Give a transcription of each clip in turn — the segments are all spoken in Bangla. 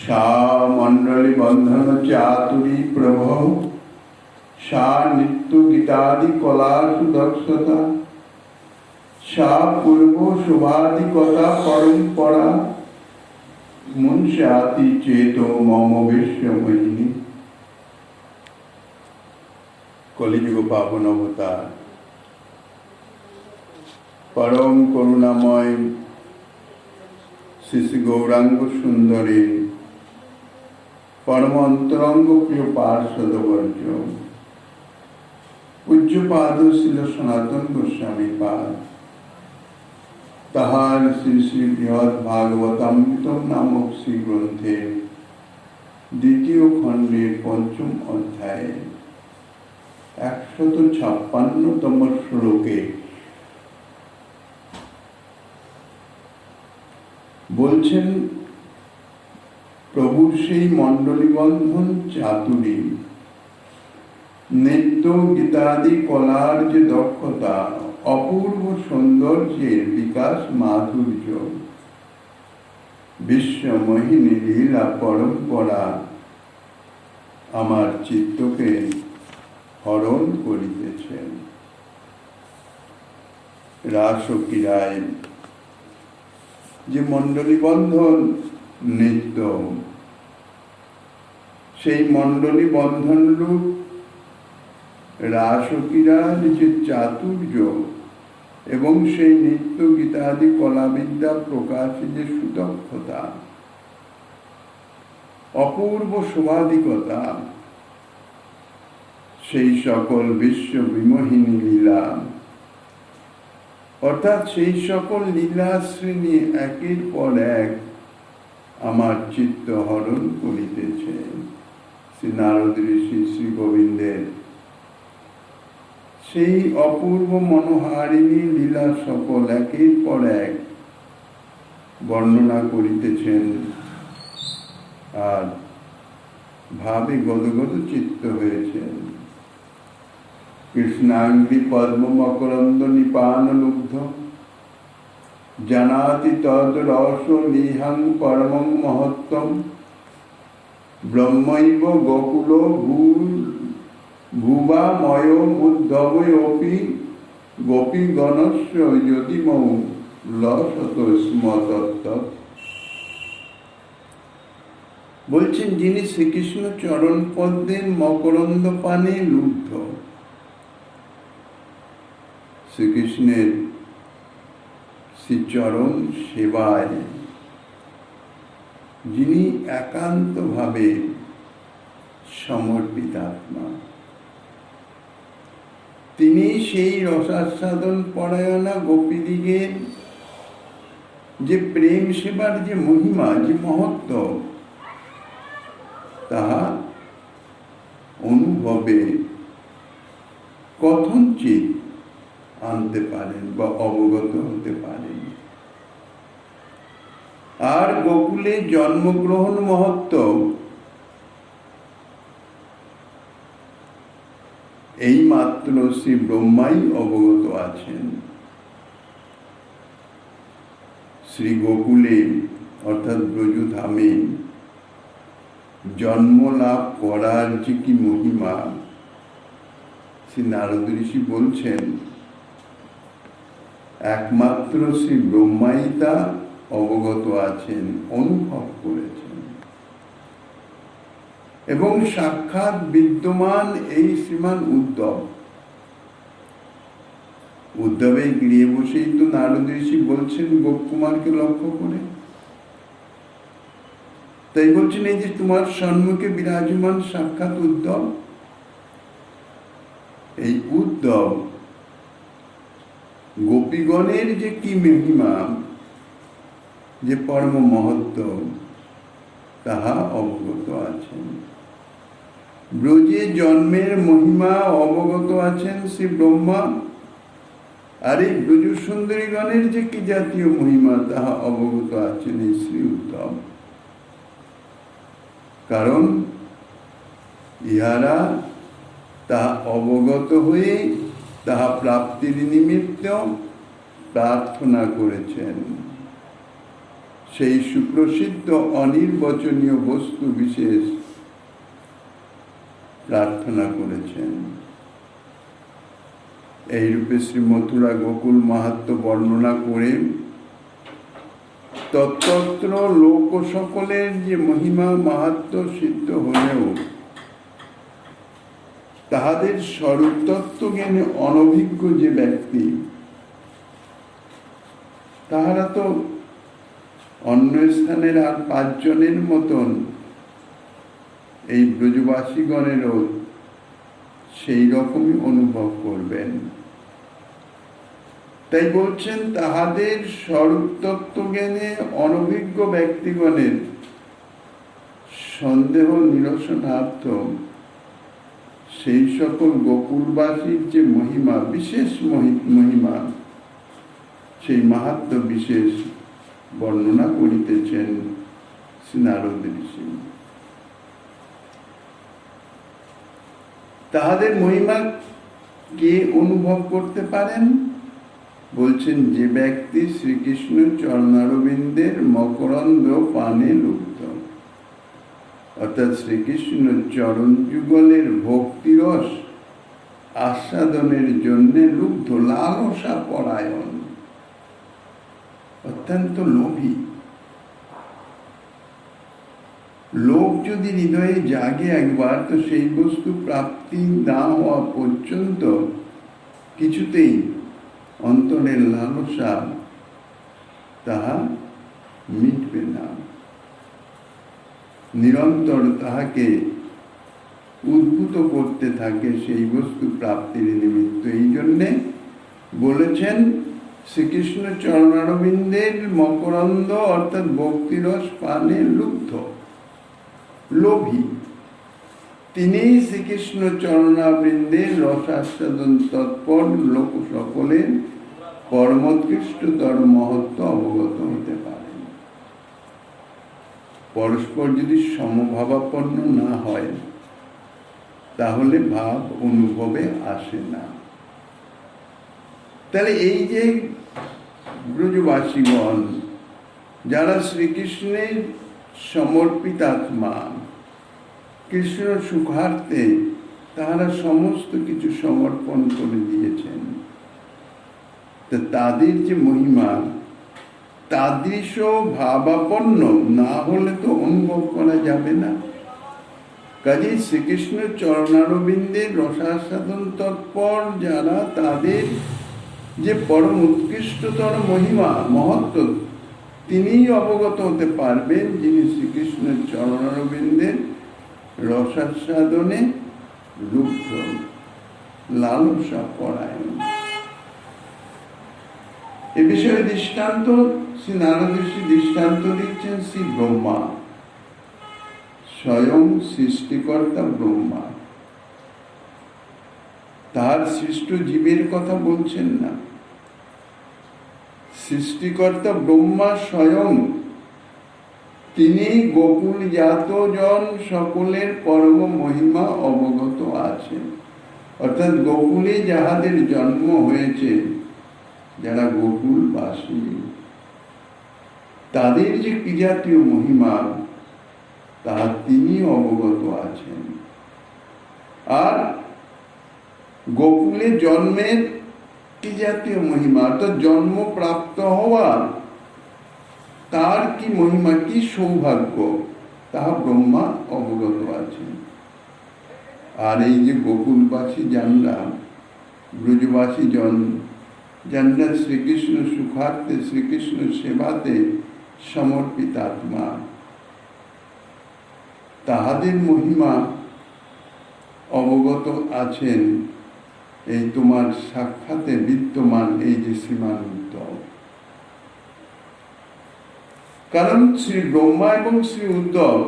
সা মণ্ডলী বন্ধন চাতুরী প্রভ, সা নিত্য গীতাদি কলা সুদক্ষতা, সা পূর্ব শোভাদি কথা পরম্পরা, মুঞ্চাতি চেত মম বিশ্বময়িনী। কলিযুগ পাবন অবতার পরম করুণাময় শ্রী শ্রী গৌরাঙ্গ সুন্দরী পরম অন্তরঙ্গ প্রিয় পার্শ্বদবর্য পূজ্যপাদ ছিল সনাতন গোস্বামী পাদ, তাহার শ্রী শ্রী বৃহৎ ভাগবতামৃতম নামক শ্রী গ্রন্থের দ্বিতীয় খণ্ডের পঞ্চম অধ্যায়ে 156তম শ্লোকে বলছেন, প্রভুর সেই মণ্ডলী বন্ধন চাতুরী, নৃত্য গীতাদি কলার যে দক্ষতা, অপূর্ব সৌন্দর্যের বিকাশ মাধুর্য, বিশ্বমোহিনী লীলা পরম্পরা আমার চিত্তকে হরণ করিতেছেন। রাসক্রীড়ায় যে মণ্ডলী বন্ধন নৃত্য, সেই মণ্ডলী বন্ধন রূপ রাসক্রীড়ার যে চাতুর্য এবং সেই নৃত্য গীতাদি কলাবিদ্যা প্রকাশে যে সুদক্ষতা, অপূর্ব শোভাধিকতা, সেই সকল বিশ্ব বিমোহিনী লীলা, অর্থাৎ সেই সকল লীলা শ্রেণী একের পর এক আমার চিত্ত হরণ করিতেছে। শ্রী নারদ ঋষি শ্রী গোবিন্দের সেই অপূর্ব মনোহারিণী লীলা সকল একের পর এক বর্ণনা করিতেছেন, আর ভাবে গদগদ চিত্ত হয়েছেন। কৃষ্ণাঙ্গি পদ্ম মকরন্দ নিপান লুব্ধ, জানাতি তদ রস নিহাং পরমং মহত্তম, ব্রহ্মৈব গোকুল ভুবাময় উদ্ধবয়োপি গোপীগণস্য যদিমৌ লসত স্ম তত্ত্ব। বলছেন, যিনি শ্রীকৃষ্ণ চরণ পদ্মের মকরন্দ পানে লুব্ধ, শ্রীকৃষ্ণের শ্রীচরণ সেবায় যিনি একান্তভাবে সমর্পিতাত্মা, তিনি সেই রসাস্বাদন পরায়ণা গোপীদিগের যে প্রেম সেবার যে মহিমা, যে মহত্ব, তাহা অনুভবে কথঞ্চিত আনতে পারেন বা অবগত হতে পারেন। আর গোকুলে জন্মগ্রহণ মহত্ব এই মাত্র শ্রী ব্রহ্মাই অবগত আছেন। শ্রী গোকুলে অর্থাৎ ব্রজধামে জন্ম লাভ করার যে কি মহিমা, শ্রী নারদ ঋষি বলছেন, একমাত্র শ্রী ব্রহ্মাই তা অবগত আছেন, অনুভব করেছেন। এবং সাক্ষাৎ বিদ্যমান এই শ্রীমান উদ্ধবে গৃহে বসেই তো নারদ ঋষি বলছেন গোপকুমারকে লক্ষ্য করে, তাই বলছেন, এই যে তোমার সম্মুখে বিরাজমান সাক্ষাৎ উদ্ধব, এই উদ্ধব গোপীগণের যে কি মহিমা, যে পরম মহত্ব, তাহা অবগত আছেন। ব্রজে জন্মের মহিমা অবগত আছেন শ্রী ব্রহ্মা, আর এই ব্রজ সুন্দরীগণের যে কি জাতীয় মহিমা, তাহা অবগত আছেন এই শ্রী উদ্ধব। কারণ ইহারা তাহা অবগত হয়ে তাহা প্রাপ্তির নিমিত্ত প্রার্থনা করেছেন। সেই সুপ্রসিদ্ধ অনির্বচনীয় বস্তু বিশেষ প্রার্থনা করেছেন। এইরূপে শ্রী মথুরা গোকুল মাহাত্ম্য বর্ণনা করে তত্ত্র লোক সকলের যে মহিমা মাহাত্ম্য সিদ্ধ হলেও তাহাদের স্বরূপ তত্ত্ব জ্ঞানে অনভিজ্ঞ যে ব্যক্তি, তাহারা তো অন্য স্থানের আর 5 জনের মতন এই ব্রজবাসীগণেরও সেই রকমই অনুভব করবেন। তাই বলছেন, তাহাদের স্বরূপ তত্ত্ব জ্ঞানে অনভিজ্ঞ ব্যক্তিগণের সন্দেহ নিরসনার্থ সেই সকল গোকুলবাসীর যে মহিমা, বিশেষ মহিমা, সেই মাহাত্ম্য বিশেষ বর্ণনা করিতেছেন শ্রী নারদ ঋষি। তাহাদের মহিমা কে অনুভব করতে পারেন? বলছেন, যে ব্যক্তি শ্রীকৃষ্ণ চরণারবিন্দের মকরন্দ পানে লুব্ধ, অর্থাৎ শ্রীকৃষ্ণ চরণ যুগলের ভক্তিরস আস্বাদনের জন্য লুব্ধ, লালসা পরায়ণ, অত্যন্ত লোভী। লোভ যদি হৃদয়ে জাগে একবার, তো সেই বস্তু প্রাপ্তি না হওয়া পর্যন্ত কিছুতেই অন্তরের লালসা তাহা মিটবে না, নিরন্তর তাহাকে উদ্ভূত করতে থাকে সেই বস্তু প্রাপ্তির নিমিত্ত। এই জন্যে বলেছেন, শ্রীকৃষ্ণ চরণারবিন্দের মকরন্দ অর্থাৎ ভক্তিরস পানে লুব্ধ, লোভী, তিনি শ্রীকৃষ্ণ চরণাবৃন্দের রসাস্বাদন তৎপর লোক সকলের পরমোৎকৃষ্টতর মহত্ব অবগত হতে পারেন। পরস্পর যদি সমভাবাপন্ন না হয়, তাহলে ভাব অনুভবে আসে না। তাহলে এই যে ব্রজবাসীগণ যারা শ্রীকৃষ্ণের সমর্পিত আত্মা, কৃষ্ণ সুখার্থে তাহারা সমস্ত কিছু সমর্পণ করে দিয়েছেন, তাদের যে মহিমা তাদৃশ ভাবাপন্ন না হলে তো অনুভব করা যাবে না। কাজেই শ্রীকৃষ্ণ চরণারবিন্দের রসাস্বাদন তৎপর যারা, তাদের যে পরম উৎকৃষ্টতর মহিমা মহত্ব তিনিই অবগত হতে পারবেন, যিনি শ্রীকৃষ্ণের চরণারবিন্দের রসাস্বাদনে লুব্ধ, লালসা পরায়ণ। এ বিষয়ে দৃষ্টান্ত শ্রী নারদ ঋষি দৃষ্টান্ত দিচ্ছেন শ্রী ব্রহ্মা, স্বয়ং সৃষ্টিকর্তা ব্রহ্মা। তার সৃষ্ট জীবের কথা বলছেন না, সৃষ্টিকর্তা ব্রহ্মা স্বয়ং তিনি গোকুল জাত জন সকলের পরম মহিমা অবগত আছেন। অর্থাৎ গোকুলে যাহাদের জন্ম হয়েছে, যারা গোকুলবাসী, তাদের যে কি জাতীয় মহিমা তাহা তিনি অবগত আছেন। আর গোকুলে জন্মের কি জাতীয় মহিমা, অর্থাৎ জন্ম প্রাপ্ত হওয়ার তার কি মহিমা, কি সৌভাগ্য, তাহা ব্রহ্মা অবগত আছেন। আর এই যে গোকুলবাসী জানরা, ব্রজবাসী জানরা শ্রীকৃষ্ণ সুখার্থে, শ্রীকৃষ্ণ সেবাতে সমর্পিত আত্মা, তাহাদের মহিমা অবগত আছেন এই তোমার সাক্ষাতে বিদ্যমান এই যে শ্রীমান উদ্ধব। কারণ শ্রী ব্রহ্মা এবং শ্রী উদ্ধব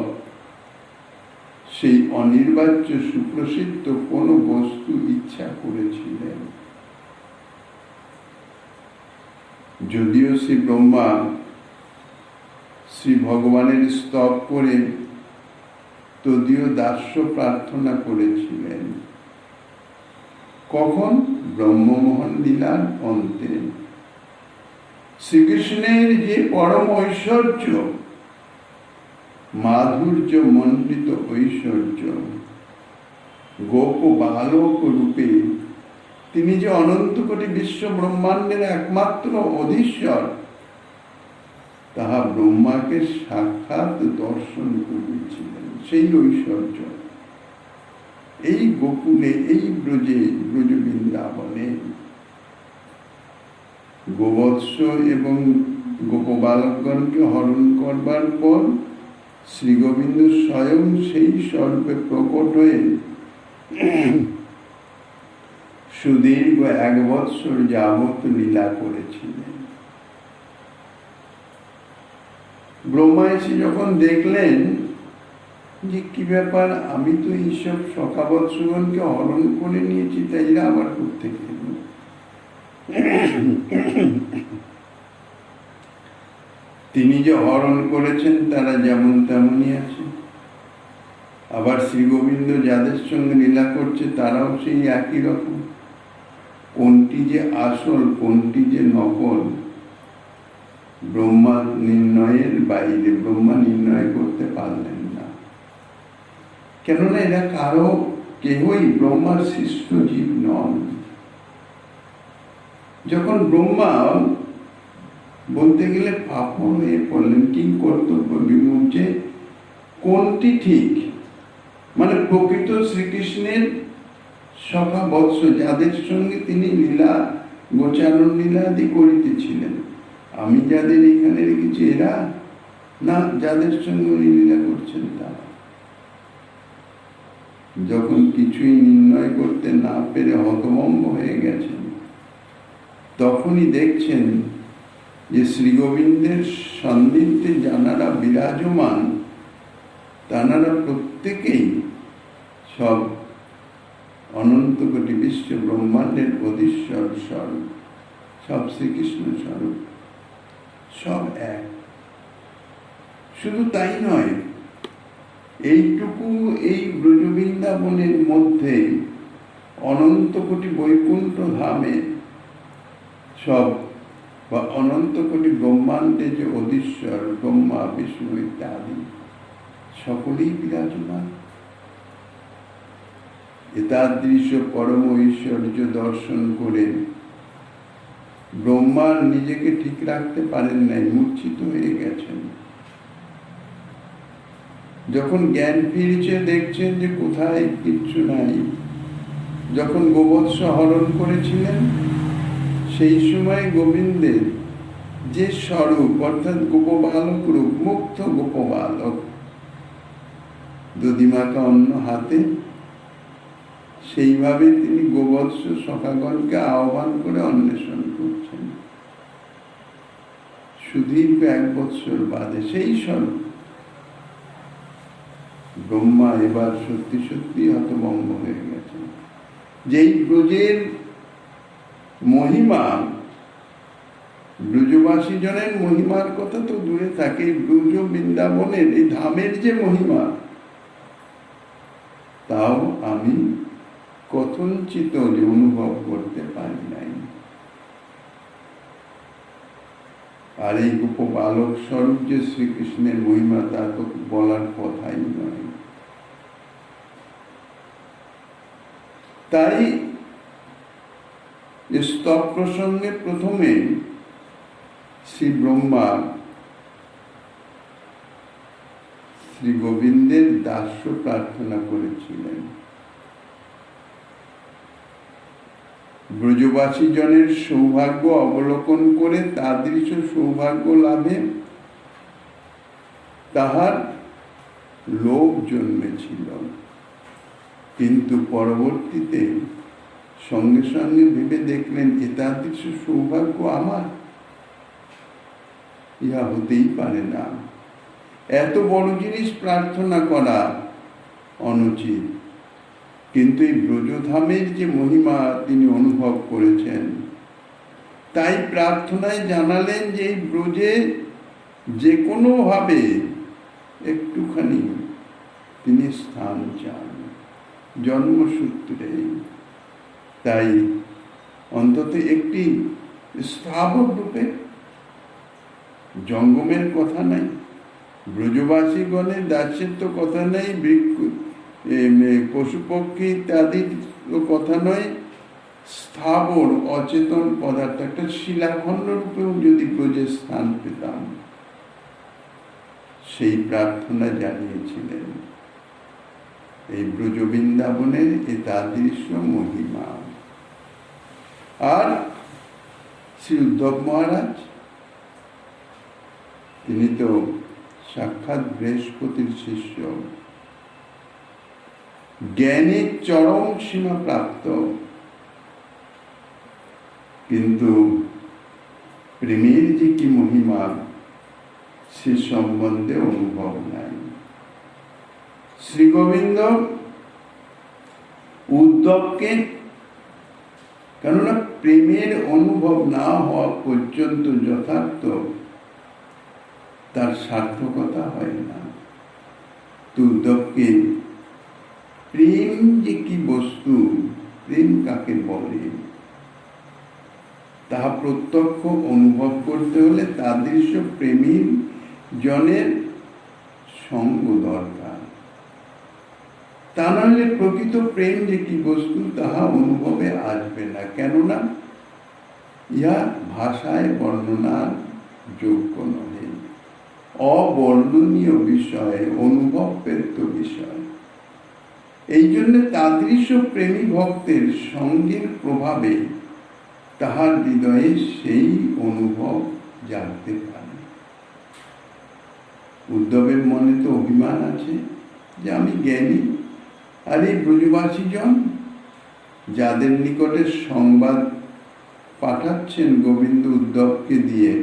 সেই অনির্বাচ্য সুপ্রসিদ্ধ কোন বস্তু ইচ্ছা করেছিলেন। যদিও শ্রী ব্রহ্মা শ্রী ভগবানের স্তব করে তদীয় দাস্য প্রার্থনা করেছিলেন, কখন? ব্রহ্মমোহন লীলার অন্তে। শ্রীকৃষ্ণের যে পরম ঐশ্বর্য, মাধুর্য মণ্ডিত ঐশ্বর্য, গোপ বালক রূপে তিনি যে অনন্ত কোটি বিশ্ব ব্রহ্মাণ্ডের একমাত্র অধীশ্বর, তাহা ব্রহ্মাকে সাক্ষাৎ দর্শন করিয়েছিলেন। সেই ঐশ্বর্য এই গোকুলে, এই ব্রজে, ব্রজ বৃন্দাবনে গোবৎস এবং গোপবালকগণকে হরণ করবার পর শ্রী গোবিন্দ স্বয়ং সেই স্বরূপে প্রকট হয়ে সুদীর্ঘ 1 বৎসর যাবৎ লীলা করেছিলেন। ব্রহ্মা এসে যখন দেখলেন যে কি ব্যাপার, আমি তো এইসব সখা বৎসগণকে হরণ করে নিয়েছি, তাই এরা আবার করতে গেল। তিনি যে হরণ করেছেন তারা যেমন তেমনই আছে, আবার শ্রী গোবিন্দ যাদের সঙ্গে লীলা করছে তারাও সেই একই রকম। কোনটি যে আসল, কোনটি যে নকল, ব্রহ্মা নির্ণয়ের বাইরে, ব্রহ্মা নির্ণয় করতে পারলেন না। কেননা এরা কারো কেহই ব্রহ্মার সৃষ্ট জীব নন। যখন ব্রহ্মা বলতে গেলে পাপন হয়ে পড়লেন, কি কর্তব্য বিমুখ, যে কোনটি ঠিক, মানে প্রকৃত শ্রীকৃষ্ণের সখা বৎস যাদের সঙ্গে তিনি লীলা গোচারণ লীলাদি করিতেছিলেন, আমি যাদের এখানে রেখেছি এরা, না যাদের সঙ্গে উনি লীলা করছেন তারা। যখন কিছুই নির্ণয় করতে না পেরে হতভম্ব হয়ে গেছেন, তখনই দেখছেন যে শ্রী গোবিন্দের সান্নিধ্যে যারা বিরাজমান, তারা প্রত্যেকেই সব অনন্ত কোটি বিশ্ব ব্রহ্মাণ্ডের অধীশ্বর স্বরূপ, সব শ্রীকৃষ্ণ স্বরূপ, সব এক। শুধু তাই নয়, এইটুকু এই ব্রজ বৃন্দাবনের মধ্যে অনন্ত কোটি বৈকুণ্ঠ ধামে সব, বা অনন্ত কোটি ব্রহ্মাণ্ডে যে অধীশ্বর ব্রহ্মা বিষ্ণু ইত্যাদি সকলেই বিরাজমান। এতাদৃশ পরম ঐশ্বর্য দর্শন করে ব্রহ্মা নিজেকে ঠিক রাখতে পারেন নাই, মূর্ছিত হয়ে গেছেন। যখন জ্ঞান ফিরেছে, দেখছেন যে কোথায় কিচ্ছু নাই। যখন গোবৎস হরণ করেছিলেন, সেই সময় গোবিন্দের যে স্বরূপ, অর্থাৎ গোপবালক রূপ, মুক্ত গোপবালক, দধিমাকা অন্য হাতে, সেইভাবে তিনি গোবৎস সখাগণকে আহ্বান করে অন্বেষণ করছেন। সুদীর্ঘ 1 বৎসর বাদে সেই স্বরূপ। ব্রহ্মা এবার সত্যি সত্যি হতভম্ব হয়ে গেছেন। যেই ব্রজের মহিমা, ব্রজবাসী জনের মহিমার কথা তো দূরে থাকে, ব্রজ বৃন্দাবনের এই ধামের যে মহিমা, তাও আমি কথঞ্চিত অনুভব করতে পারি নাই। আর এই গোপবালক স্বরূপ যে শ্রীকৃষ্ণের মহিমা, তা তো বলার কথাই নয়। তাই স্তব প্রসঙ্গে প্রথমে শ্রী ব্রহ্মা শ্রী গোবিন্দের দাস্য প্রার্থনা করেছিলেন। ব্রজবাসী জনের সৌভাগ্য অবলোকন করে তাদৃশ সৌভাগ্য লাভে তাহার লোভ জন্মেছিল, কিন্তু পরবর্তীতে সঙ্গে সঙ্গে ভেবে দেখলেন এতাদৃশ সৌভাগ্য আমার, ইহা হতেই পারে না। এত বড় জিনিস প্রার্থনা করা অনুচিত। কিন্তু এই ব্রজধামের যে মহিমা তিনি অনুভব করেছেন, তাই প্রার্থনায় জানালেন যে এই ব্রজে যে কোনো ভাবে একটুখানি তিনি স্থান চান, জন্মসূত্রে। তাই অন্তত একটি স্থাবর রূপে জঙ্গমের কথা নাই, ব্রজবাসীগণের দাস্যত্ব কথা নাই, পশু পক্ষী ইত্যাদির কথা নয়, স্থাবর অচেতন পদার্থ একটা শিলাখণ্ড রূপেও যদি ব্রজের স্থান পেতাম, সেই প্রার্থনা জানিয়েছিলেন। এই ব্রজ বৃন্দাবনের এ তাদৃশ্য মহিমা। আর শ্রী উদ্ধব মহারাজ, তিনি তো সাক্ষাৎ বৃহস্পতির শিষ্য, জ্ঞানের চরম সীমা প্রাপ্ত, কিন্তু প্রেমের যে কি মহিমা সে সম্বন্ধে অনুভব নাই। শ্রী গোবিন্দ উদ্ধবকে, কেননা প্রেমের অনুভব না হওয়া পর্যন্ত যথার্থ তার সার্থকতা হয় না। তো উদ্ধবকে প্রেম যে কি বস্তু, প্রেম কাকে বলে, তাহা প্রত্যক্ষ অনুভব করতে হলে তাদৃশ্য প্রেমী জনের সঙ্গ দরকার। তা নাহলে প্রকৃত প্রেম যে কি বস্তু তাহা অনুভবে আসবে না, কেননা ইহা ভাষায় বর্ণনার যোগ্য নহে, অবর্ণনীয় বিষয়, অনুভবপ্রেত্য বিষয়। এই জন্য তাদৃশ্য প্রেমী ভক্তের সঙ্গের প্রভাবে তাহার হৃদয়ে সেই অনুভব জানতে পারে। উদ্ধবের মনে তো অভিমান আছে যে আমি জ্ঞানী, আর এই ব্রজবাসীজন যাদের নিকটে সংবাদ পাঠাচ্ছেন গোবিন্দ উদ্ধবকে দিয়ে,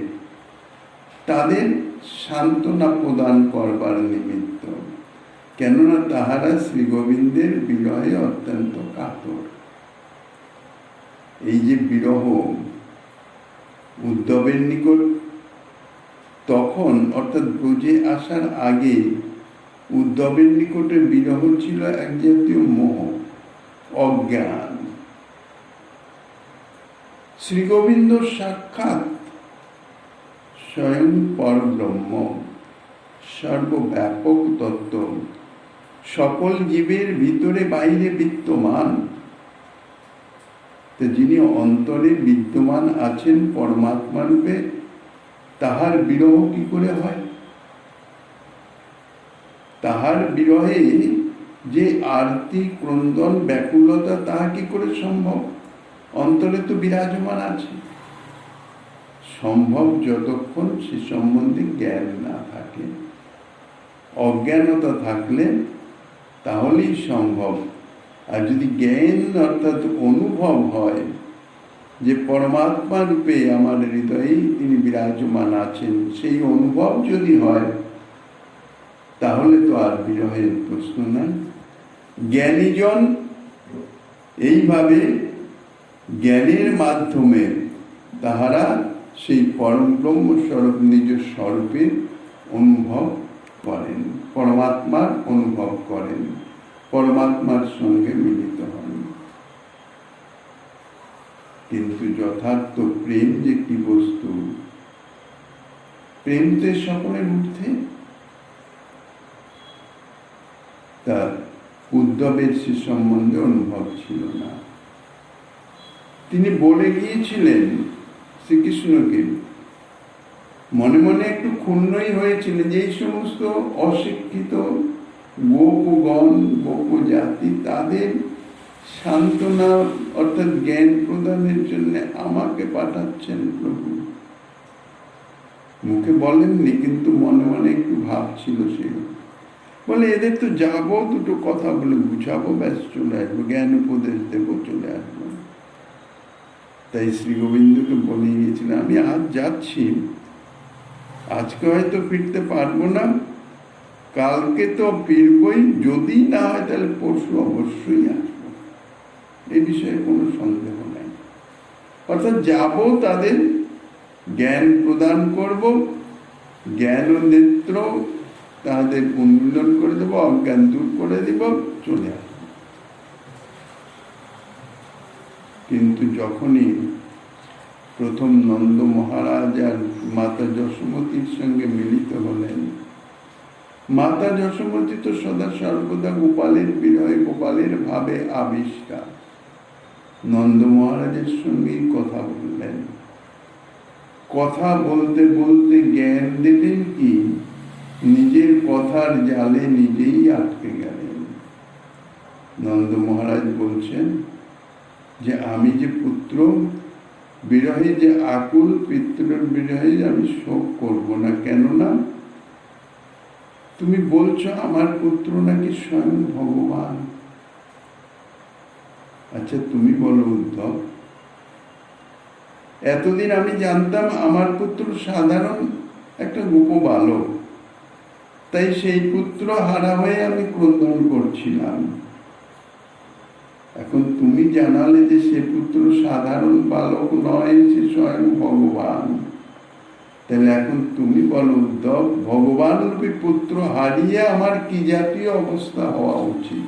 তাদের সান্ত্বনা প্রদান করবার নিমিত্ত, কেননা তাহারা শ্রী গোবিন্দের বিরহে অত্যন্ত কাতর। এই যে বিরহ উদ্ধবের নিকট তখন, অর্থাৎ ব্রজে আসার আগে উদ্ধবের নিকটে বিরহ ছিল এক জাতীয় মোহ, অজ্ঞান। শ্রী গোবিন্দ সাক্ষাৎ স্বয়ং পরব্রহ্ম, সর্বব্যাপক তত্ত্ব, সকল জীবের ভিতরে বাইরে বিদ্যমান। যিনি অন্তরে বিদ্যমান আছেন পরমাত্মা রূপে, তাহার বিরহ কি করে হয়? তাহার বিরহে যে আরতি, ক্রন্দন, ব্যাকুলতা, তাহা কি করে সম্ভব? অন্তরে তো বিরাজমান আছে। সম্ভব যতক্ষণ সে সম্বন্ধে জ্ঞান না থাকে। অজ্ঞানতা থাকলে তাহলেই সম্ভব। আর যদি জ্ঞান অর্থাৎ অনুভব হয় যে পরমাত্মা রূপে আমার হৃদয়েই তিনি বিরাজমান আছেন, সেই অনুভব যদি হয়, তাহলে তো আর বিরহের প্রশ্ন নাই। জ্ঞানীজন এইভাবে জ্ঞানের মাধ্যমে তাহারা সেই পরম ব্রহ্ম স্বরূপ নিজ স্বরূপের অনুভব করেন, পরমাত্মার অনুভব করেন, পরমাত্মার সঙ্গে মিলিত হন। কিন্তু যথার্থ প্রেম যে কি বস্তু, প্রেম তো সকলের ঊর্ধ্বে। তার উদ্ধবের সে সম্বন্ধে অনুভব ছিল না। তিনি বলে গিয়েছিলেন শ্রীকৃষ্ণকে, মনে মনে একটু ক্ষুণ্ণই হয়েছিলেন যে এই সমস্ত অশিক্ষিত গোপগণ, গোপ জাতি, তাদের সান্ত্বনা অর্থাৎ জ্ঞান প্রদানের জন্য আমাকে পাঠাচ্ছেন প্রভু। মুখে বলেননি, কিন্তু মনে মনে একটু ভাবছিল সে। বলে এদের তো যাবো, দুটো কথা বলে বুঝাবো, ব্যাস চলে আসবো, জ্ঞান উপদেশ দেবো, চলে আসবো। তাই শ্রী গোবিন্দকে বলে গিয়েছিলেন, আমি আজ যাচ্ছি, আজকে হয়তো ফিরতে পারবো না, কালকে তো ফিরবই, যদি না হয় তাহলে পরশু অবশ্যই আসবো, এই বিষয়ে কোনো সন্দেহ নাই। অর্থাৎ যাব, তাদের জ্ঞান প্রদান করব, জ্ঞান ও নেত্র তাদের উন্মূলন করে দেব, অজ্ঞান দূর করে দেব, চলে আসব। কিন্তু যখনই প্রথম নন্দ মহারাজ আর মাতা যশোমতীর মাতা যশোমতী তো সদা সর্বদা গোপালের বিরহে, গোপালের ভাবে আবিষ্কার। নন্দ মহারাজের সঙ্গেই কথা বললেন। কথা বলতে বলতে জ্ঞান দিলেন কি নিজের কথার জালে নিজেই আটকে গেলেন। নন্দ মহারাজ বলছেন যে আমি যে পুত্র বিরহে যে আকুল, পিতৃর বিরহে আমি শোক করব না। কেননা তুমি বলছো আমার পুত্র নাকি স্বয়ং ভগবান। আচ্ছা তুমি বলো উদ্ধব, এতদিন আমি জানতাম আমার পুত্র সাধারণ একটা গোপ বালক, তাই সেই পুত্র হারা হয়ে আমি ক্রন্দন করছিলাম। এখন তুমি জানালে যে সে পুত্র সাধারণ বালক নয়, সে স্বয়ং ভগবান। তাহলে এখন তুমি বলো উদ্ধব, ভগবান রূপী পুত্র হারিয়ে আমার কি জাতীয় অবস্থা হওয়া উচিত?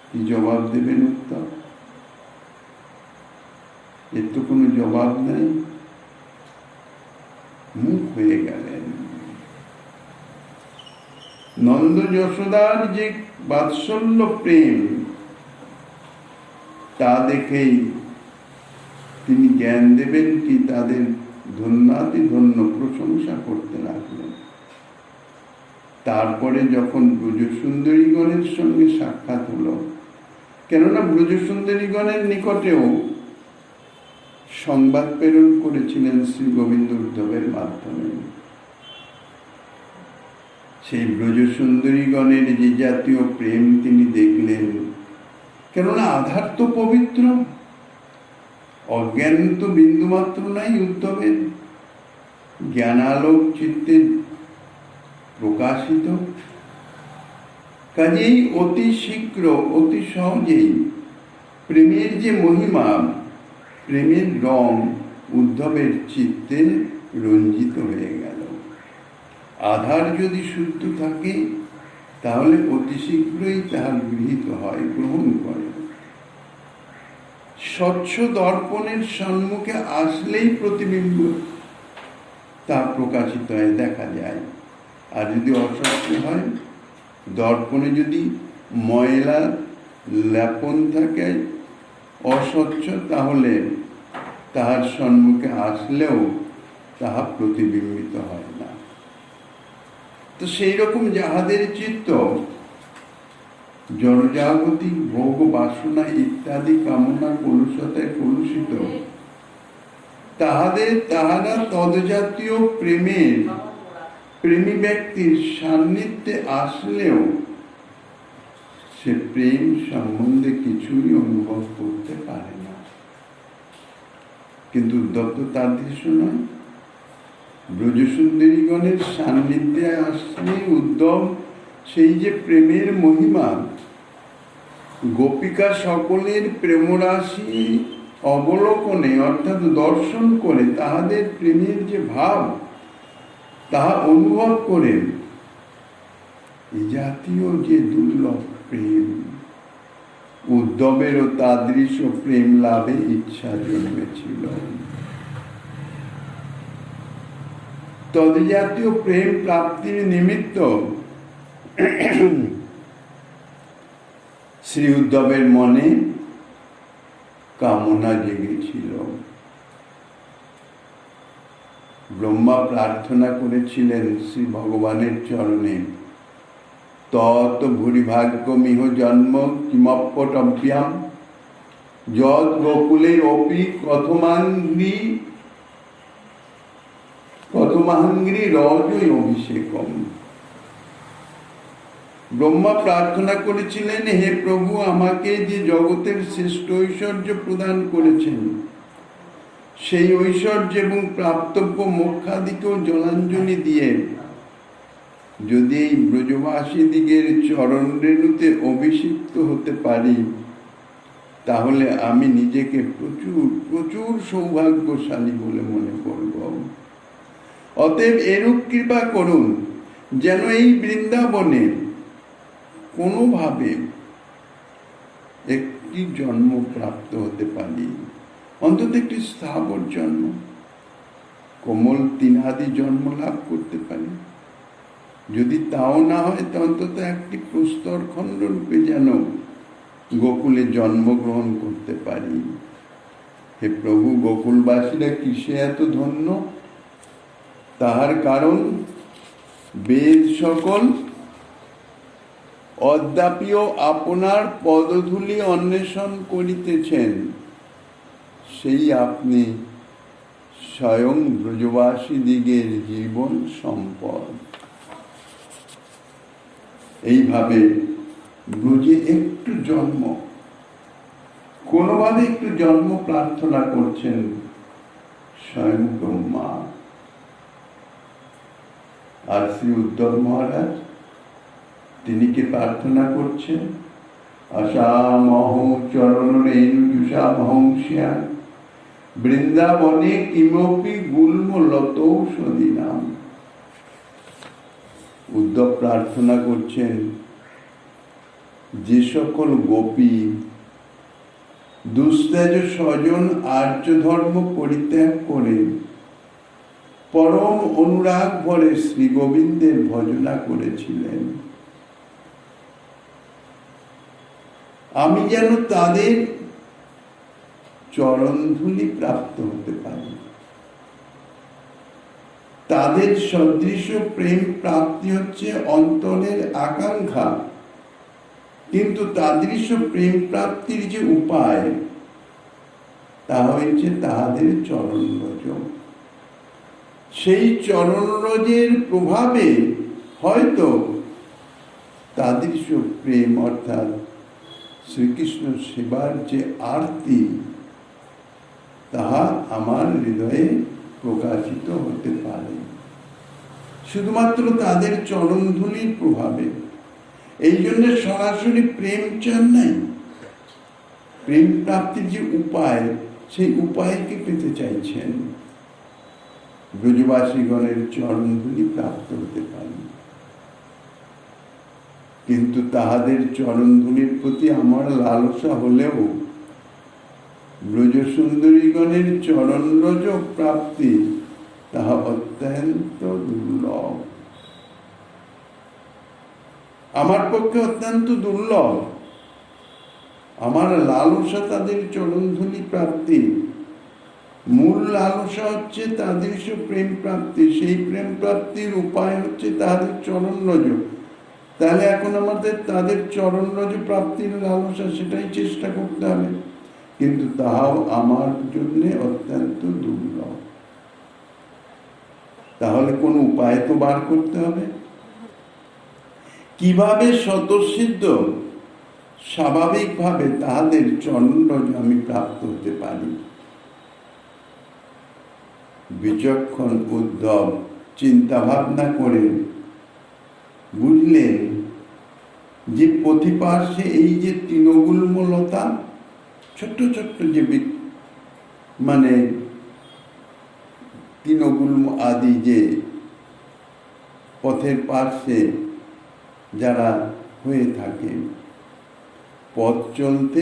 কি জবাব দেবেন উদ্ধব? এর তো কোনো জবাব নাই, মুখ হয়ে গেলেন। নন্দ যশোদার যে বাৎসল্য প্রেম, তা দেখেই তিনি জ্ঞান দেবেন কি তাদের ধন্যাতি ধন্য প্রশংসা করতে লাগলেন। তারপরে যখন ব্রজসুন্দরীগণের সঙ্গে সাক্ষাৎ হলো, কেননা ব্রজসুন্দরীগণের নিকটেও সংবাদ প্রেরণ করেছিলেন শ্রী গোবিন্দ উদ্ধবের মাধ্যমে। সেই ব্রজসুন্দরীগণের যে জাতীয় প্রেম তিনি দেখলেন, কেননা আধার তো পবিত্র, অজ্ঞান তো বিন্দুমাত্র নাই উদ্ধবের, জ্ঞানালোক চিত্তে প্রকাশিত। কাজেই অতি শীঘ্র, অতি সহজেই প্রেমের যে মহিমা, প্রেমের রং উদ্ধবের চিত্তে রঞ্জিত হয়ে গেল। আধার যদি শুদ্ধ থাকে তাহলে অতি শীঘ্রই তাহার গৃহীত হয়, গ্রহণ করে। স্বচ্ছ দর্পণের সম্মুখে আসলেই প্রতিবিম্ব তা প্রকাশিত হয়, দেখা যায়। আর যদি অস্বচ্ছ হয়, দর্পণে যদি ময়লা লেপন থাকে, অস্বচ্ছ, তাহলে তাহার সম্মুখে আসলেও তাহা প্রতিবিম্বিত হয় না। তো সেই রকম যাহাদের চিত্ত জড়জাগতিক ভোগ বাসনা ইত্যাদি কামনা কলুষতায় কলুষিত, তাহারা তদজাতীয় প্রেমী ব্যক্তির সান্নিধ্যে আসলেও সে প্রেম সম্বন্ধে কিছুই অনুভব করতে পারে না। কিন্তু উদ্ধব তো তার দৃশ্য নয়। ব্রজসুন্দরীগণের সান্নিধ্যে আসলে উদ্ধব সেই যে প্রেমের মহিমা, গোপিকা সকলের প্রেমরাশি অবলোকনে অর্থাৎ দর্শন করে তাহাদের প্রেমের যে ভাব, তাহা অনুভব করে এই জাতীয় যে দুর্লভ প্রেম, উদ্ধবেরও তাদৃশ প্রেম লাভে ইচ্ছা জন্মেছিল। তদ্জাতীয় প্রেম প্রাপ্তির নিমিত্ত শ্রী উদ্ধবের মনে কামনা জেগেছিল। ব্রহ্মা প্রার্থনা করেছিলেন শ্রী ভগবানের চরণে, তত ভূরিভাগ্যমিহ জন্ম কিমপটভ্যাম যদ গোকুলে অপি কথমাঙ্ঘ্রি রজৈ অভিষেকম। ব্রহ্মা প্রার্থনা করেছিলেন, হে প্রভু, আমাকে যে জগতের শ্রেষ্ঠ ঐশ্বর্য প্রদান করেছেন, সেই ঐশ্বর্য এবং প্রাপ্তব্য মোক্ষাদিকেও জলাঞ্জলি দিয়ে যদি এই ব্রজবাসী দিগের চরণ রেণুতে অভিষিক্ত হতে পারি, তাহলে আমি নিজেকে প্রচুর প্রচুর সৌভাগ্যশালী বলে মনে করব। অতএব এরূপ কৃপা করুন যেন এই বৃন্দাবনে কোনোভাবে একটি জন্ম প্রাপ্ত হতে পারি, অন্তত একটি স্থাবর জন্ম। কোমল তিনাদি জন্ম লাভ করতে পারি। যদি তাও না হয় তো অন্তত একটি প্রস্তর খণ্ড রূপে যেন গোকুলে জন্মগ্রহণ করতে পারি। হে প্রভু, গোকুলবাসীরা কিসে এত ধন্য? তাহার কারণ বেদ সকল অদ্যাপিও আপনার পদধূলি অন্বেষণ করিতেছেন, সেই আপনি স্বয়ং ব্রজবাসী দিগের জীবন সম্পদ। এইভাবে ব্রজে একটু জন্ম, কোনোভাবে একটু জন্ম প্রার্থনা করছেন স্বয়ং ব্রহ্মা। আর শ্রী উদ্ধব মহারাজ তিনি কি প্রার্থনা করছেন? আশামহ চরণ রেণু জুষামহংস্যা বৃন্দাবনে কিমপি গুল্ম লতৌষধি নাম। উদ্ধব প্রার্থনা করছেন যে সকল গোপী দুস্তেজ স্বজন আর্য ধর্ম পরিত্যাগ করে পরম অনুরাগ ভরে শ্রী গোবিন্দের ভজনা করেছিলেন, আমি যেন তাদের চরণধূলি প্রাপ্ত হতে পারি। তাদের সদৃশ প্রেম প্রাপ্তি হচ্ছে অন্তরের আকাঙ্ক্ষা, কিন্তু তাদৃশ প্রেম প্রাপ্তির যে উপায় তা হয়েছে তাহাদের চরণরজ। সেই চরণরজের প্রভাবে হয়তো তাদৃশ প্রেম অর্থাৎ শ্রীকৃষ্ণ সেবার যে আরতি তাহা আমার হৃদয়ে প্রকাশিত হতে পারে শুধুমাত্র তাদের চরণধূলির প্রভাবে। এই জন্য সরাসরি প্রেম চান নাই, প্রেম প্রাপ্তির যে উপায় সেই উপায়কে পেতে চাইছেন, ব্রজবাসীগণের চরণধূলি প্রাপ্ত হতে পারে। কিন্তু তাহাদের চরণধূলির প্রতি আমার লালসা হলেও ব্রজসুন্দরীগণের চরণরজ প্রাপ্তি তাহা অত্যন্ত দুর্লভ, আমার পক্ষে অত্যন্ত দুর্লভ। আমার লালসা তাদের চরণধূলি প্রাপ্তি, মূল লালসা হচ্ছে তাদের প্রেম প্রাপ্তি, সেই প্রেম প্রাপ্তির উপায় হচ্ছে তাদের চরণরজ। তাহলে এখন আমাদের তাদের চরণরজ প্রাপ্তির লালসা সেটাই চেষ্টা করতে হবে, কিন্তু তাহাও আমার জন্য অত্যন্ত দুর্লভ। তাহলে কোন উপায় তো বার করতে হবে। কিভাবে স্বতঃসিদ্ধ স্বাভাবিকভাবে তাহাদের চরণরজ আমি প্রাপ্ত হতে পারি? বিচক্ষণ উদ্ধব চিন্তা ভাবনা করে বুঝলেন যে পথিপার্শ্বে এই যে তৃণগুল্মলতা, ছোট্ট ছোট্ট যে মানে তৃণগুল্ম আদি যে পথের পার্শ্বে যারা হয়ে থাকে, পথ চলতে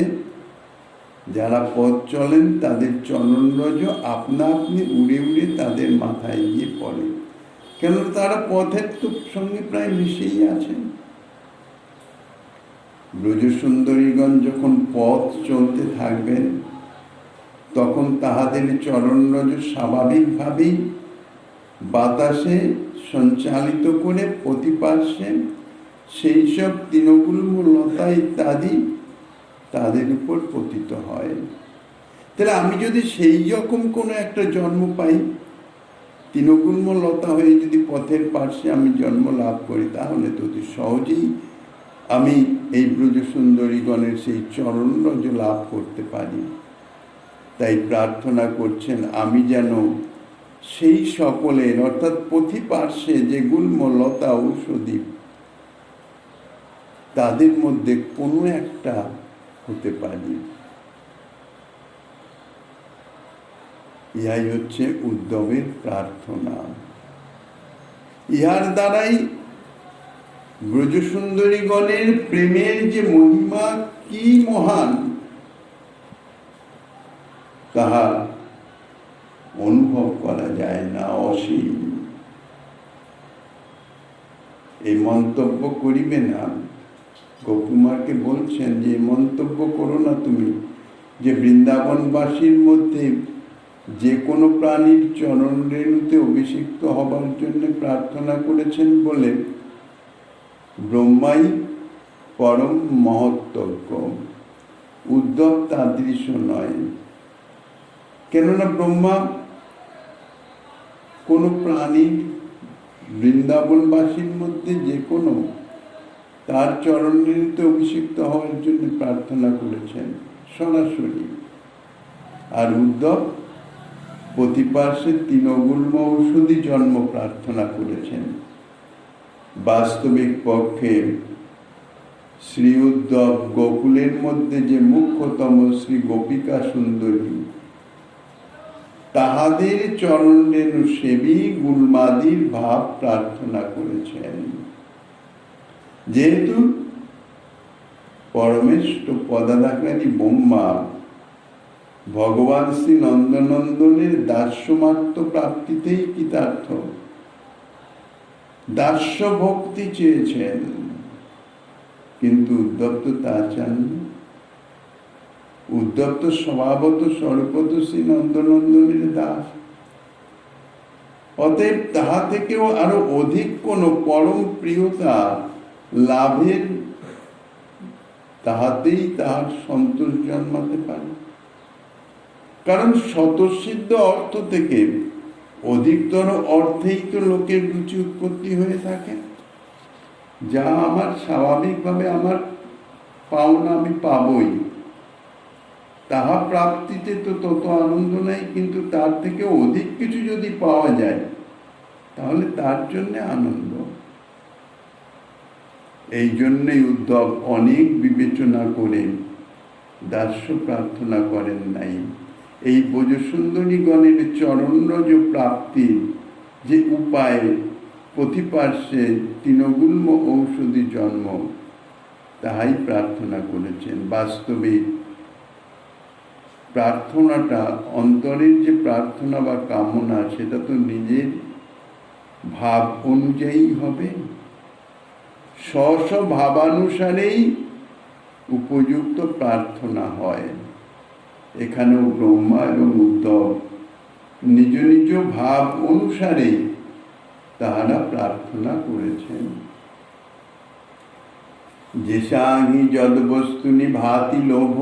যারা পথ চলেন তাদের চরণরজ আপনা আপনি উড়ে উড়ে তাদের মাথায় গিয়ে পড়ে, কেন তারা পথের তো সঙ্গে প্রায় মিশেই আছেন। ব্রজসুন্দরীগণ যখন পথ চলতে থাকবেন তখন তাহাদের চরণরজ স্বাভাবিকভাবেই বাতাসে সঞ্চালিত করে পথিপার্শ্বে সেই সব তৃণগুল্ম লতা ইত্যাদি তাদের উপর পতিত হয়। তাহলে আমি যদি সেই রকম কোনো একটা জন্ম পাই, তৃণগুল্ম লতা হয়ে যদি পথের পার্শ্বে আমি জন্ম লাভ করি, তাহলে তো অতি সহজেই আমি এই ব্রজসুন্দরীগণের সেই চরণরজ লাভ করতে পারি। তাই প্রার্থনা করছেন আমি যেন সেই সকলের অর্থাৎ পথিপার্শ্বে যে গুল্ম লতা ঔষধি তাদের মধ্যে কোনো একটা হতে পারি। ইহাই হচ্ছে উদ্ধবের প্রার্থনা। ইহার দ্বারাই ব্রজসুন্দরীগণের প্রেমের যে মহিমা কি মহান তাহা অনুভব করা যায় না, অসীম। এই মন্তব্য করিবে না। গোকুমারকে বলছেন যে মন্তব্য করো না তুমি, যে বৃন্দাবনবাসীর মধ্যে যে কোনো প্রাণীর চরণ রেণুতে অভিষিক্ত হবার জন্য প্রার্থনা করেছেন বলে ব্রহ্মাই পরম মহত্তজ্ঞ, উদ্ধব তাদৃশ নয়। কেননা ব্রহ্মা কোনো প্রাণীর বৃন্দাবনবাসীর মধ্যে যে কোনো তার চরণ রেণুতে অভিষিক্ত হওয়ার জন্য প্রার্থনা করেছেন সরাসরি। আর উদ্ধব প্রতিপার্শ্বে তৃণগুল্ম ঔষধি জন্ম প্রার্থনা করেছেন। বাস্তবিক পক্ষে শ্রী উদ্ধব গোকুলের মধ্যে যে মুখ্যতম শ্রী গোপিকা সুন্দরী, তাহাদের চরণ রেণু সেবী গুলমাদির ভাব প্রার্থনা করেছেন। যেহেতু পরমেষ্ঠ পদাধিকারী ব্রহ্মা ভগবান শ্রী নন্দনন্দনের দাস্যমাত্র প্রাপ্তিতেই কৃতার্থ, দাস্য ভক্তি চেয়েছেন, কিন্তু উদ্ধব তো তা চাননি। উদ্ধব তো স্বভাবত স্বরূপত শ্রী নন্দনন্দনের দাস। অতএব তাহা থেকেও আরো অধিক কোন পরম প্রিয়তা লাভের তাহাতেই তাহার সন্তোষ জন্মাতে পারে। কারণ স্বতঃসিদ্ধ অর্থ থেকে অধিকতর অর্থেই তো লোকের রুচি উৎপত্তি হয়ে থাকে। যা আমার স্বাভাবিকভাবে আমার পাওনা আমি পাবই, তাহা প্রাপ্তিতে তো তত আনন্দ নাই, কিন্তু তার থেকে অধিক কিছু যদি পাওয়া যায় তাহলে তার জন্য আনন্দ। এই জন্যই উদ্ধব অনেক বিবেচনা করে দাস্য প্রার্থনা করেন নাই। এই ব্রজসুন্দরীগণের চরণরজ প্রাপ্তির যে উপায়, প্রতিপার্শ্বে তৃণগুল্ম ঔষধি জন্ম, তাহাই প্রার্থনা করেছেন। বাস্তবিক প্রার্থনাটা অন্তরের যে প্রার্থনা বা কামনা, সেটা তো নিজের ভাব অনুযায়ী হবে, স্ব ভাবানুসারেই উপযুক্ত প্রার্থনা হয়। এখানেও ব্রহ্মা এবং উদ্ধব নিজ নিজ ভাব অনুসারে তাহারা প্রার্থনা করেছেন। যেসাহি যদ বস্তুনি ভাতি লোভ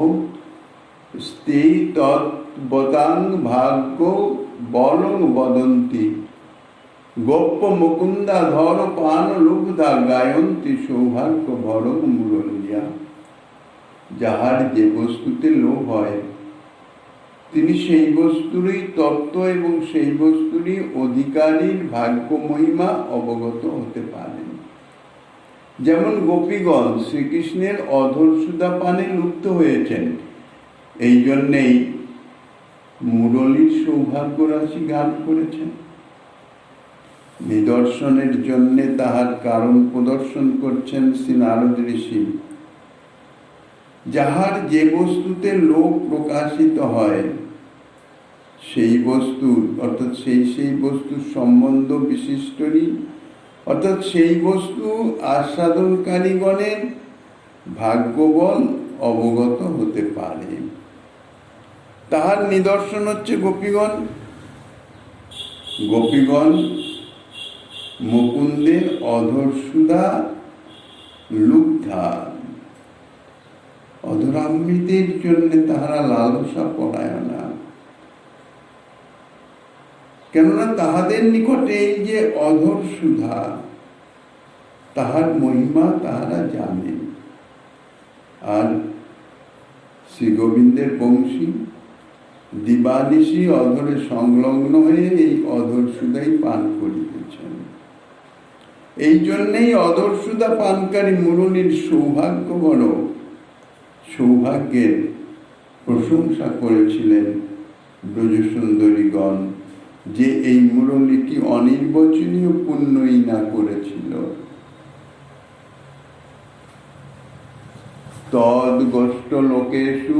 স্তে তৎবতাং ভাগ্য বলং বদন্তি গোপ্য মুকুন্দা ধর পান লুব্ধা গায়ন্তী সৌভাগ্য ভরং মুরলিয়া। যাহার যে বস্তুতে লোভ হয় তিনি সেই বস্তুরই তত্ত্ব এবং সেই বস্তুরই অধিকারীর ভাগ্য মহিমা অবগত হতে পারেন। যেমন গোপীগণ শ্রীকৃষ্ণের অধর সুধা পানে লুপ্ত হয়েছেন, এই জন্যেই মুরলীর সৌভাগ্য রাশি গান করেছেন। নিদর্শনের জন্য তাহার কারণ প্রদর্শন করছেন শ্রী নারদ ঋষি। যাহার যে বস্তুতে লোভ প্রকাশিত হয় সেই বস্তু, অর্থাৎ সেই বস্তুর সম্বন্ধ বিশিষ্টরই, অর্থাৎ সেই বস্তু আস্বাদনকারীগণের ভাগ্যবল অবগত হতে পারে। তাহার নিদর্শন হচ্ছে গোপীগণ। গোপীগণ মুকুন্দের অধর সুধা লুব্ধা, অধরামৃতের জন্য তাহারা লালসা পরায়ণা। কেননা তাহাদের নিকটে এই যে অধর সুধা, তাহার মহিমা তাহারা জানে। আর শ্রী গোবিন্দের বংশী দিবানিশি অধরে সংলগ্ন হয়ে এই অধর সুধাই পান করিতেছেন। এই জন্যেই অধর সুধা পানকারী মুরলীর সৌভাগ্য বড়, সৌভাগ্যের প্রশংসা করেছিলেন ব্রজসুন্দরীগণ, যে এই মুরলীটি অনির্বচনীয় পুণ্যই না করেছিল। তদ গোষ্ঠ লোকেষু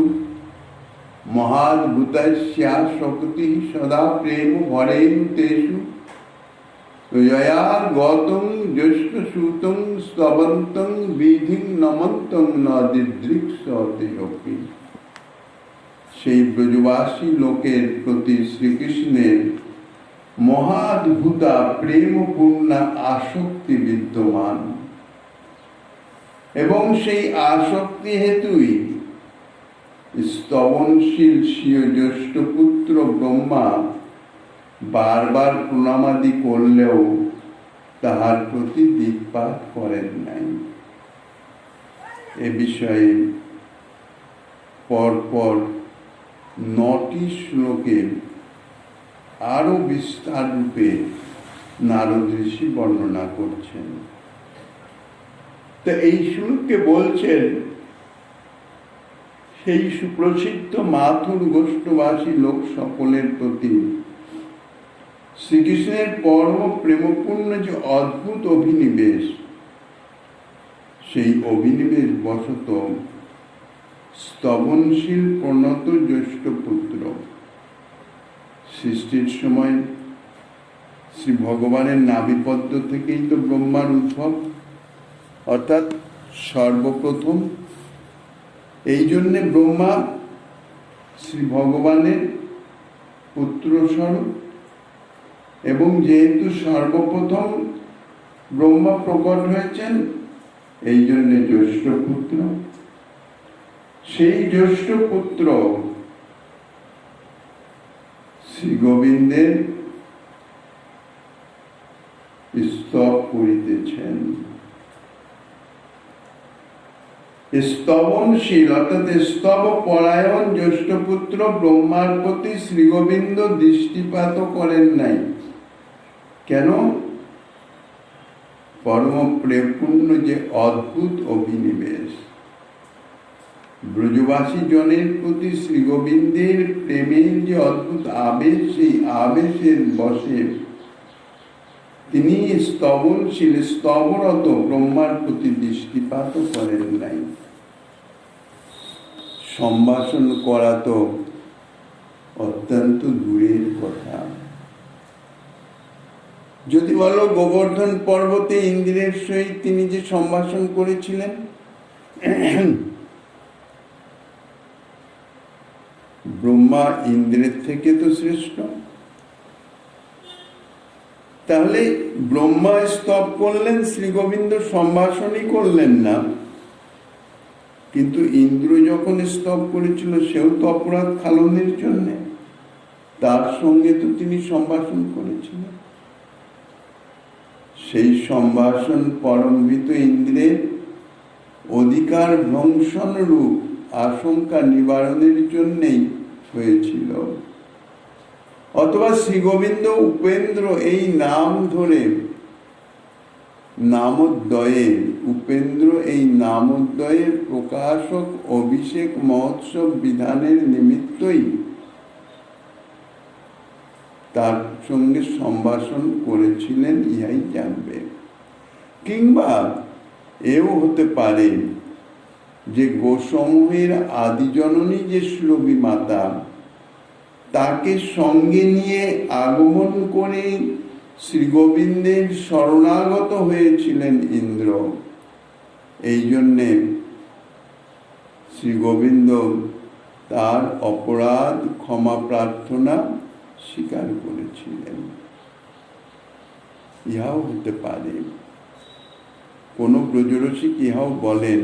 মহাদ্ভুতস্যা শক্তি সদা প্রেম ভরেন তেষু গতং জ্যেষ্ঠ সুতং স্তবন্তং বিধিং নমন্তং ন দিদৃক্ষতে অপি। সেই ব্রজবাসী লোকের প্রতি শ্রীকৃষ্ণের মহাদ্ভুতা প্রেমপূর্ণা আসক্তি বিদ্যমান, এবং সেই আসক্তি হেতুই স্তবনশীল স্বীয় জ্যেষ্ঠ পুত্র ব্রহ্মা বারবার প্রণামাদি করলেও তাহার প্রতি দিকপাত করেন নাই। এ বিষয়ে পরপর 9টি শ্লোকে আরো বিস্তার রূপে নারদ ঋষি বর্ণনা করছেন। তো এই শ্লোকে বলছেন, সেই সুপ্রসিদ্ধ মাথুর গোষ্ঠবাসী লোক সকলের প্রতি শ্রীকৃষ্ণের পরম প্রেমপূর্ণ যে অদ্ভুত অভিনিবেশ, সেই অভিনিবেশ বশত স্তবনশীল প্রণত জ্যেষ্ঠ পুত্র, সৃষ্টির সময় শ্রী ভগবানের নাভিপদ্ম থেকেই তো ব্রহ্মার উদ্ভব, অর্থাৎ সর্বপ্রথম। এই জন্যে ব্রহ্মা শ্রী ভগবানের পুত্র স্বরূপ, এবং যেহেতু সর্বপ্রথম ব্রহ্মা প্রকট হয়েছেন, এই জন্যে জ্যেষ্ঠ পুত্র। সেই জ্যেষ্ঠ পুত্র শ্রী গোবিন্দের স্তব করিতেছেন। স্তবনশীল অর্থাৎ স্তব পরায়ণ জ্যেষ্ঠ পুত্র ব্রহ্মার প্রতি শ্রী গোবিন্দ দৃষ্টিপাত করেন নাই। কেন? পরম প্রেমপূর্ণ যে অদ্ভুত অভিনিবেশ, ব্রজবাসী জনের প্রতি শ্রী গোবিন্দের প্রেমের যে অদ্ভুত আবেশ, সেই আবেশের বশে তিনি স্তবনশীল স্তবরত ব্রহ্মার প্রতি দৃষ্টিপাত করেন নাই। সম্ভাষণ করা তো অত্যন্ত দূরের কথা। যদি বলো গোবর্ধন পর্বতে ইন্দ্রের সহিত তিনি যে সম্ভাষণ করেছিলেন, ব্রহ্মা ইন্দ্রের থেকে তো শ্রেষ্ঠ, তাহলে ব্রহ্মা স্তব করলেন, শ্রী গোবিন্দ সম্ভাষণই করলেন না। কিন্তু ইন্দ্র যখন স্তব করেছিল, সেও তো অপরাধ খালনের জন্য, তার সঙ্গে তো তিনি সম্ভাষণ করেছিলেন। সেই সম্ভাষণ পরমবিত ইন্দ্রের অধিকার ভ্রংশন রূপ আশঙ্কা নিবারণের জন্যই হয়েছিল। অথবা শ্রী গোবিন্দ উপেন্দ্র এই নাম ধরে নামোদ্দয়ের, উপেন্দ্র এই নামোদ্দয়ের প্রকাশক অভিষেক মহোৎসব বিধানের নিমিত্তই তার সঙ্গে সম্ভাষণ করেছিলেন, ইহাই জানবে। কিংবা এও হতে পারে যে গোসমূহের আদিজননী যে শ্লোবী মাতা, তাকে সঙ্গে নিয়ে আগমন করে শ্রী গোবিন্দের শরণাগত হয়েছিলেন ইন্দ্র। এই জন্যে শ্রী গোবিন্দ তার অপরাধ ক্ষমা প্রার্থনা স্বীকার করেছিলেন। ইহাও হতে পারে। কোন ব্রজরসিক ইহাও বলেন,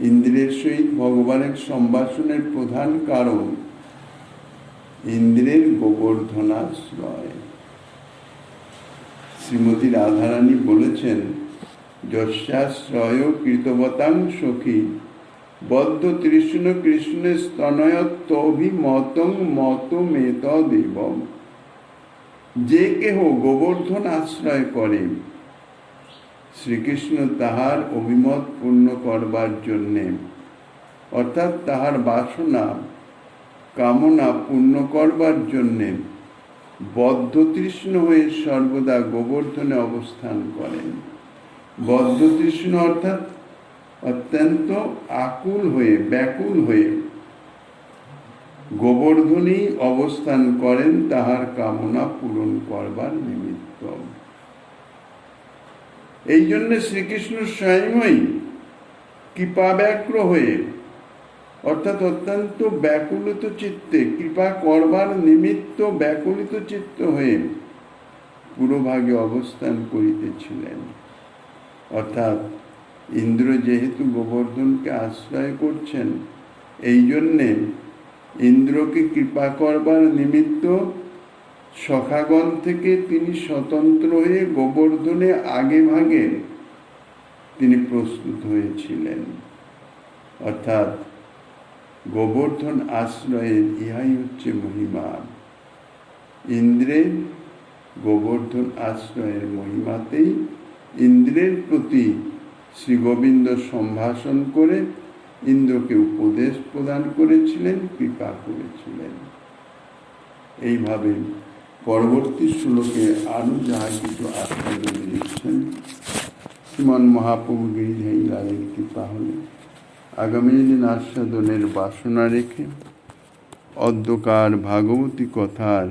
ইন্দ্রের সহিত ভগবানের সম্ভাষণের প্রধান কারণ ইন্দ্রের গোবর্ধনাশ্রয়। শ্রীমতী রাধারানী বলেছেন, যস্যাশ্রয় কৃতবতাং সখী বদ্ধ তৃষ্ণ কৃষ্ণ স্তনয়ত্তভিমতং মতমেত দেবম। যে কেহ গোবর্ধন আশ্রয় করে, শ্রীকৃষ্ণ তাহার অভিমত পূর্ণ করবার জন্যে, অর্থাৎ তাহার বাসনা কামনা পূর্ণ করবার জন্যে বদ্ধতৃষ্ণ হয়ে সর্বদা গোবর্ধনে অবস্থান করেন। বদ্ধতৃষ্ণ অর্থাৎ অত্যন্ত আকুল হয়ে, ব্যাকুল হয়ে, গোবর্ধনেই অবস্থান করেন তাহার কামনা পূরণ করবার নিমিত্ত। এই জন্য শ্রীকৃষ্ণ স্বয়ংই কৃপাব্যাকুল হয়ে, অর্থাৎ অত্যন্ত ব্যাকুলিত চিত্তে, কৃপা করবার নিমিত্ত ব্যাকুলিত চিত্ত হয়ে পুরোভাগে অবস্থান করিতেছিলেন। অর্থাৎ ইন্দ্র যেহেতু গোবর্ধনকে আশ্রয় করছেন, এই জন্যে ইন্দ্রকে কৃপা করবার নিমিত্ত সখাগণ থেকে তিনি স্বতন্ত্র হয়ে গোবর্ধনে আগে ভাগে তিনি প্রস্তুত হয়েছিলেন। অর্থাৎ গোবর্ধন আশ্রয়ের ইহাই হচ্ছে মহিমা। ইন্দ্রের গোবর্ধন আশ্রয়ের মহিমাতেই ইন্দ্রের প্রতি শ্রী গোবিন্দ সম্ভাষণ করে ইন্দ্রকে উপদেশ প্রদান করেছিলেন, কৃপা করেছিলেন। এইভাবে পরবর্তী শ্লোকে আরো যাহা কিছু আশ্রয় দিচ্ছেন, শ্রীমন মহাপ্রভু গিরিধারী লালের কৃপা হলে আগামী দিন আস্বাদনের বাসনা রেখে অদ্যকার ভাগবতী কথার